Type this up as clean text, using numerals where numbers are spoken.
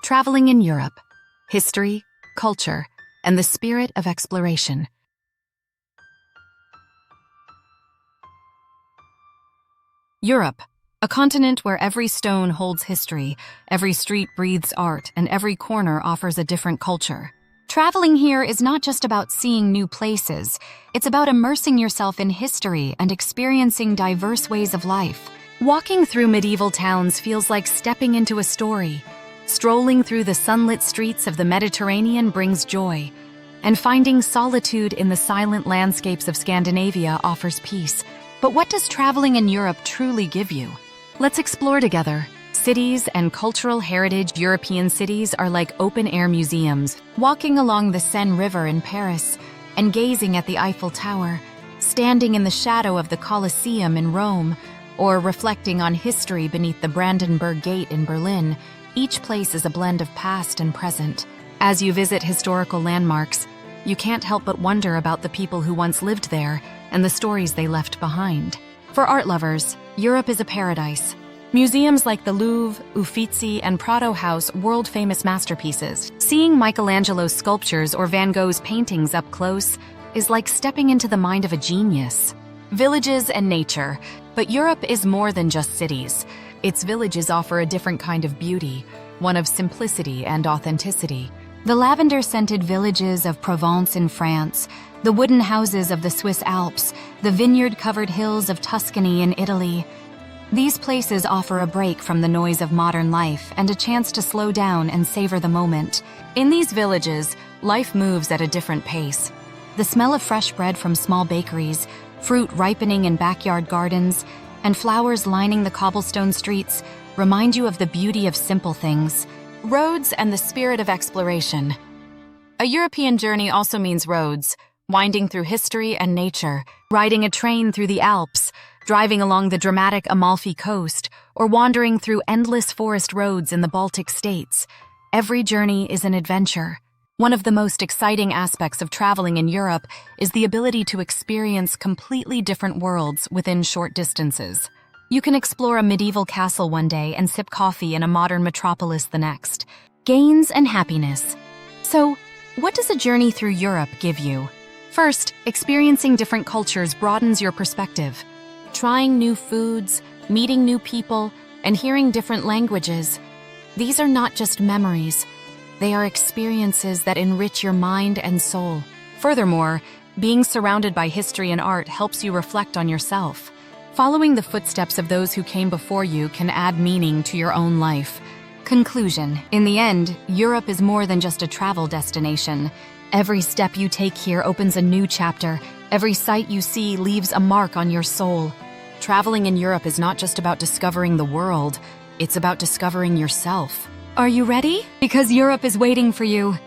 Traveling in Europe, history, culture, and the spirit of exploration. Europe, a continent where every stone holds history, every street breathes art, and every corner offers a different culture. Traveling here is not just about seeing new places, it's about immersing yourself in history and experiencing diverse ways of life. Walking through medieval towns feels like stepping into a story. Strolling through the sunlit streets of the Mediterranean brings joy, and finding solitude in the silent landscapes of Scandinavia offers peace. But what does traveling in Europe truly give you? Let's explore together. Cities and cultural heritage. European cities are like open-air museums. Walking along the Seine River in Paris and gazing at the Eiffel Tower, standing in the shadow of the Colosseum in Rome, or reflecting on history beneath the Brandenburg Gate in Berlin, each place is a blend of past and present. As you visit historical landmarks, you can't help but wonder about the people who once lived there and the stories they left behind. For art lovers, Europe is a paradise. Museums like the Louvre, Uffizi, and Prado house world-famous masterpieces. Seeing Michelangelo's sculptures or Van Gogh's paintings up close is like stepping into the mind of a genius. Villages and nature. But Europe is more than just cities. Its villages offer a different kind of beauty, one of simplicity and authenticity. The lavender-scented villages of Provence in France, the wooden houses of the Swiss Alps, the vineyard-covered hills of Tuscany in Italy. These places offer a break from the noise of modern life and a chance to slow down and savor the moment. In these villages, life moves at a different pace. The smell of fresh bread from small bakeries, fruit ripening in backyard gardens, and flowers lining the cobblestone streets remind you of the beauty of simple things. Roads and the spirit of exploration. A European journey also means roads, winding through history and nature, riding a train through the Alps, driving along the dramatic Amalfi Coast, or wandering through endless forest roads in the Baltic states. Every journey is an adventure. One of the most exciting aspects of traveling in Europe is the ability to experience completely different worlds within short distances. You can explore a medieval castle one day and sip coffee in a modern metropolis the next. Gains and happiness. So, what does a journey through Europe give you? First, experiencing different cultures broadens your perspective. Trying new foods, meeting new people, and hearing different languages. These are not just memories. They are experiences that enrich your mind and soul. Furthermore, being surrounded by history and art helps you reflect on yourself. Following the footsteps of those who came before you can add meaning to your own life. Conclusion. In the end, Europe is more than just a travel destination. Every step you take here opens a new chapter. Every sight you see leaves a mark on your soul. Traveling in Europe is not just about discovering the world, it's about discovering yourself. Are you ready? Because Europe is waiting for you.